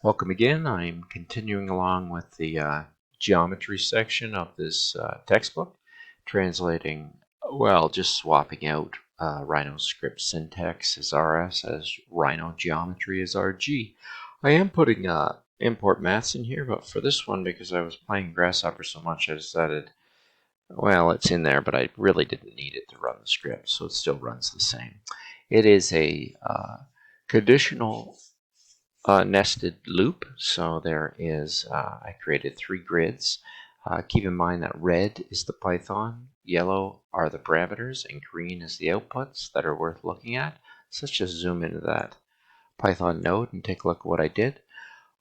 Welcome again. I'm continuing along with the geometry section of this textbook, translating, well, just swapping out Rhino script syntax as RS as Rhino geometry as RG. I am putting import maths in here, but for this one, because I was playing Grasshopper so much, I decided, well, it's in there, but I really didn't need it to run the script, so it still runs the same. It is a conditional nested loop. So there is, I created 3 grids. Keep in mind that red is the Python, yellow are the parameters, and green is the outputs that are worth looking at. So let's just zoom into that Python node and take a look at what I did.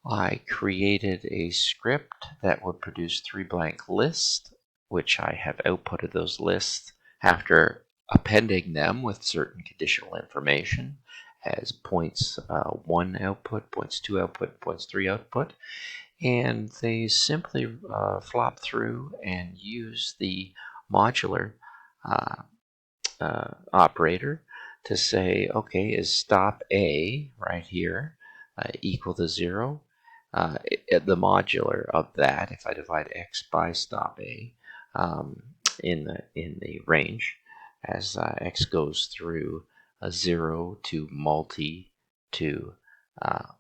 I created a script that would produce 3 blank lists, which I have outputted those lists after appending them with certain conditional information as points 1 output, points 2 output, points 3 output. And they simply flop through and use the modular operator to say, okay, is stop A right here equal to 0? The modular of that, if I divide x by stop A in the range, as x goes through 0 to multi to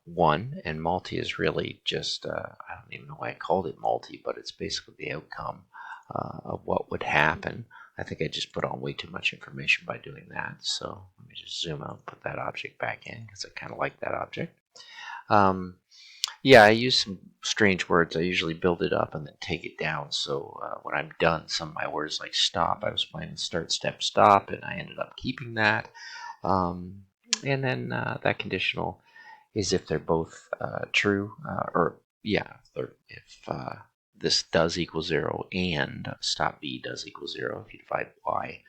1, and multi is really just, I don't even know why I called it multi, but it's basically the outcome of what would happen. I think I just put on way too much information by doing that, so let me just zoom out and put that object back in because I kind of like that object. Yeah, I use some strange words. I usually build it up and then take it down. So when I'm done, some of my words like stop, I was playing start, step, stop, and I ended up keeping that. And then that conditional is if they're both true, if this does equal 0 and stop B does equal 0. If you divide Y,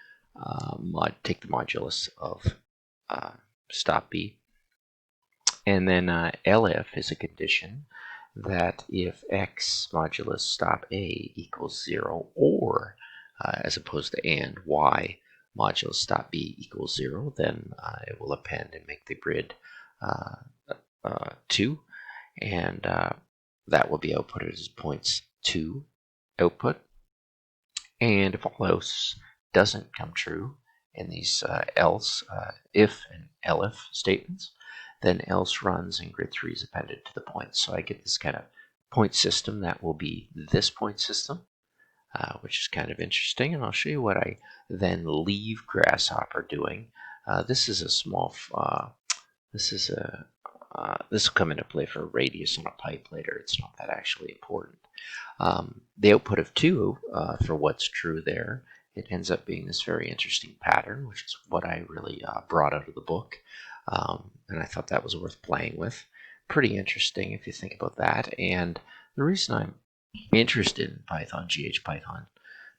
take the modulus of stop B. And then elif is a condition that if x modulus stop A equals 0, or as opposed to and y modulus stop B equals 0, then it will append and make the grid 2, and that will be outputted as points 2 output. And if all else doesn't come true in these else, if and elif statements, then else runs and grid 3 is appended to the points. So I get this kind of point system that will be this point system, which is kind of interesting. And I'll show you what I then leave Grasshopper doing. This is a small, this will come into play for a radius on a pipe later. It's not that actually important. The output of 2 for what's true there, it ends up being this very interesting pattern, which is what I really brought out of the book. And I thought that was worth playing with. Pretty interesting if you think about that. And the reason I'm interested in Python, GhPython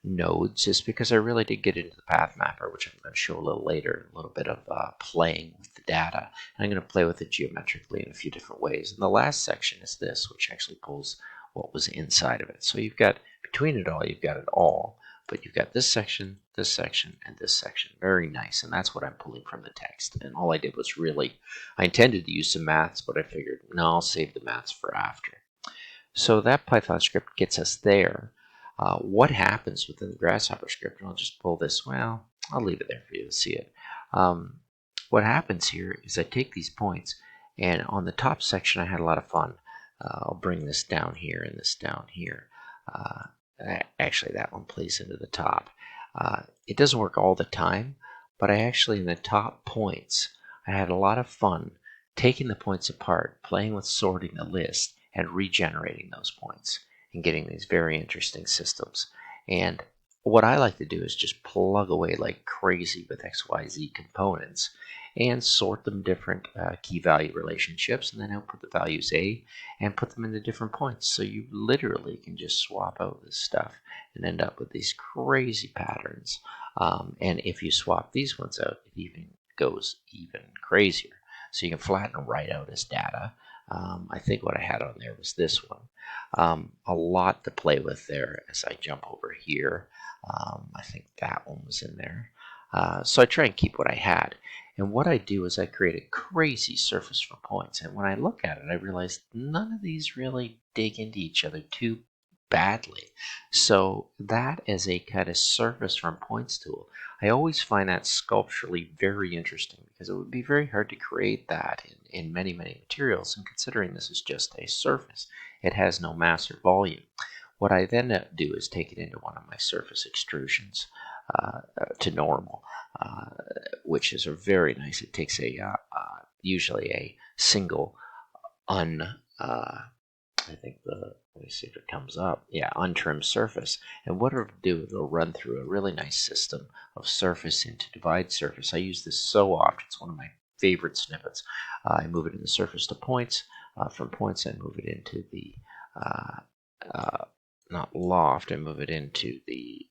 nodes, is because I really did get into the path mapper, which I'm going to show a little later, a little bit of playing with the data. And I'm going to play with it geometrically in a few different ways. And the last section is this, which actually pulls what was inside of it. So you've got, between it all, you've got it all. But you've got this section, and this section. Very nice, and that's what I'm pulling from the text. And all I did was really, I intended to use some maths, but I figured, no, I'll save the maths for after. So that Python script gets us there. What happens within the Grasshopper script, and I'll just pull this, well, I'll leave it there for you to see it. What happens here is I take these points, and on the top section I had a lot of fun. I'll bring this down here and this down here. Actually, that one plays into the top. It doesn't work all the time, but I actually, in the top points, I had a lot of fun taking the points apart, playing with sorting the list, and regenerating those points, and getting these very interesting systems. And what I like to do is just plug away like crazy with XYZ components and sort them different key value relationships, and then output the values A and put them into different points. So you literally can just swap out this stuff and end up with these crazy patterns. And if you swap these ones out, it even goes even crazier. So you can flatten right out as data. I think what I had on there was this one. A lot to play with there as I jump over here. I think that one was in there. So I try and keep what I had. And what I do is I create a crazy surface for points. And when I look at it, I realize none of these really dig into each other too badly. So that as a kind of surface from points tool, I always find that sculpturally very interesting because it would be very hard to create that in many, many materials. And considering this is just a surface, it has no mass or volume. What I then do is take it into one of my surface extrusions to normal, which is a very nice. It takes usually a single I think let me see if it comes up. Yeah, untrimmed surface. And what it'll do, it'll run through a really nice system of surface into divide surface. I use this so often. It's one of my favorite snippets. I move it in the surface to points. From points, I move it into the not loft. I move it into the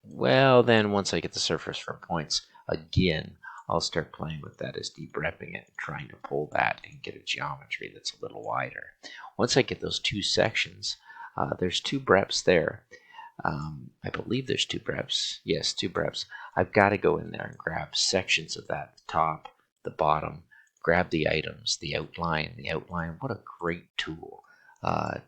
then once I get the surface from points again, I'll start playing with that as deep repping it and trying to pull that and get a geometry that's a little wider. Once I get those two sections, there's two breps there. I believe there's two breps. Yes, two breps. I've got to go in there and grab sections of that, the top, the bottom, grab the items, the outline. What a great tool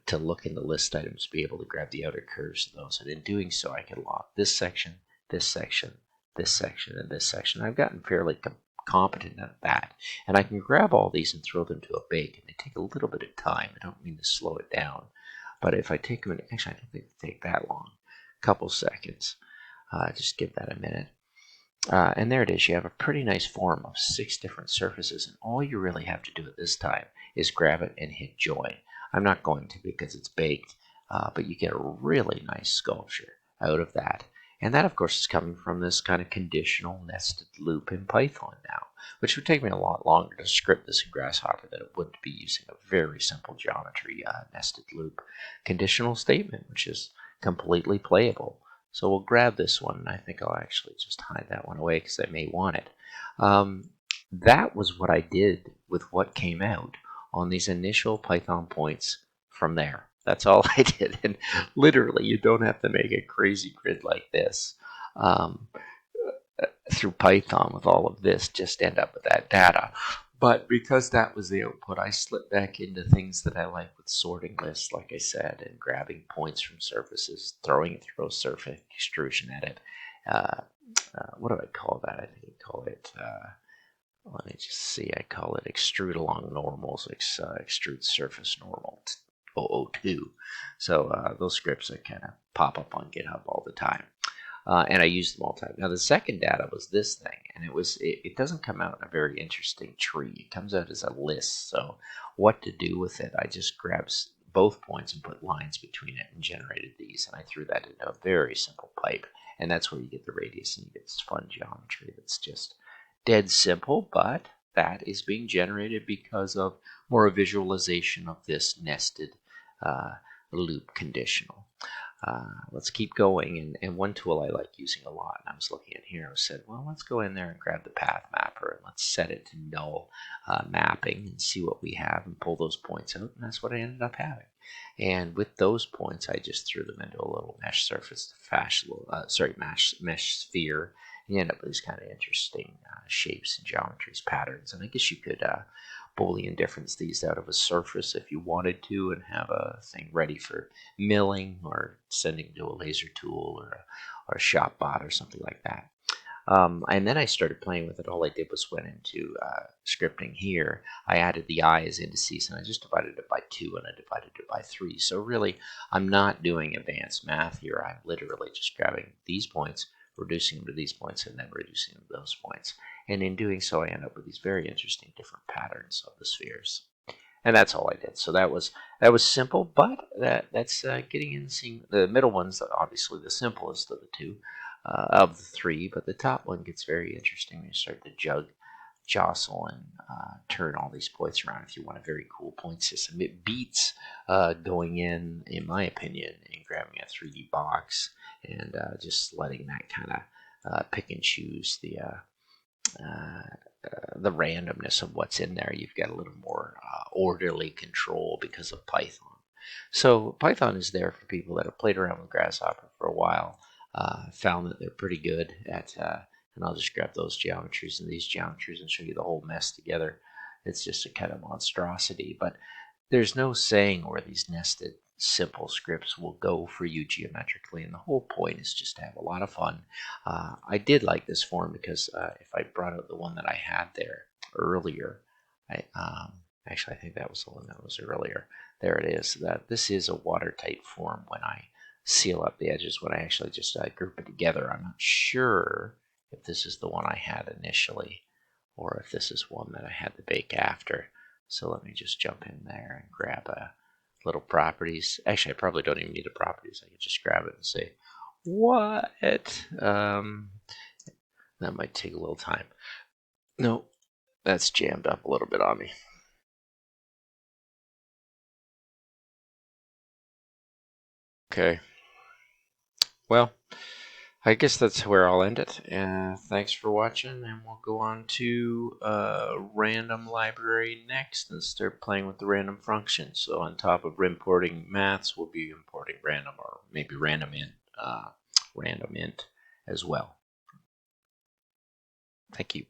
to look in the list items, be able to grab the outer curves of those. And in doing so, I can lock this section, this section, this section, and this section. I've gotten fairly competent at that. And I can grab all these and throw them to a bake. And they take a little bit of time. I don't mean to slow it down. But if I take them, actually, I don't think they take that long. A couple seconds. Just give that a minute. And there it is. You have a pretty nice form of 6 different surfaces. And all you really have to do at this time is grab it and hit join. I'm not going to because it's baked, but you get a really nice sculpture out of that. And that, of course, is coming from this kind of conditional nested loop in Python now, which would take me a lot longer to script this in Grasshopper than it would to be using a very simple geometry nested loop conditional statement, which is completely playable. So we'll grab this one, and I think I'll actually just hide that one away because I may want it. That was what I did with what came out on these initial Python points from there. That's all I did. And literally, you don't have to make a crazy grid like this through Python with all of this, just end up with that data. But because that was the output, I slipped back into things that I like with sorting lists, like I said, and grabbing points from surfaces, throwing it through a surface extrusion edit. What do I call that? I think I call it, let me just see, I call it extrude along normals, extrude surface normal 002. So those scripts that kind of pop up on GitHub all the time. And I used them all the time. Now the second data was this thing, and it doesn't come out in a very interesting tree. It comes out as a list. So what to do with it? I just grabbed both points and put lines between it and generated these, and I threw that into a very simple pipe, and that's where you get the radius and you get this fun geometry that's just dead simple, but that is being generated because of more a visualization of this nested loop conditional. Let's keep going, and one tool I like using a lot, and I was looking at here, I said, well, let's go in there and grab the path mapper, and let's set it to null mapping and see what we have and pull those points out, and that's what I ended up having. And with those points, I just threw them into a little mesh surface, mesh sphere, and you end up with these kind of interesting shapes and geometries, patterns, and I guess you could Boolean difference these out of a surface if you wanted to and have a thing ready for milling or sending to a laser tool or a shop bot or something like that. And then I started playing with it. All I did was went into scripting here. I added the I as indices, and I just divided it by 2, and I divided it by 3. So really, I'm not doing advanced math here. I'm literally just grabbing these points, reducing them to these points, and then reducing them to those points. And in doing so, I end up with these very interesting different patterns of the spheres. And that's all I did. So that was simple, but that's getting in seeing the middle one's obviously the simplest of the two, of the 3. But the top one gets very interesting. You start to jostle and turn all these points around if you want a very cool point system. It beats going in my opinion, and grabbing a 3D box and just letting that kind of pick and choose the randomness of what's in there. You've got a little more orderly control because of Python. So Python is there for people that have played around with Grasshopper for a while, found that they're pretty good at and I'll just grab those geometries and these geometries and show you the whole mess together. It's just a kind of monstrosity, but there's no saying where these nested simple scripts will go for you geometrically, and the whole point is just to have a lot of fun. I did like this form because if I brought out the one that I had there earlier, actually I think that was the one that was earlier. There it is. This is a watertight form when I seal up the edges, when I actually just group it together. I'm not sure if this is the one I had initially or if this is one that I had to bake after. So let me just jump in there and grab a little properties. Actually, I probably don't even need the properties. I can just grab it and say, what? That might take a little time. No, that's jammed up a little bit on me. Okay. Well, I guess that's where I'll end it. Thanks for watching, and we'll go on to random library next and start playing with the random functions. So on top of importing maths, we'll be importing random, or maybe random int as well. Thank you.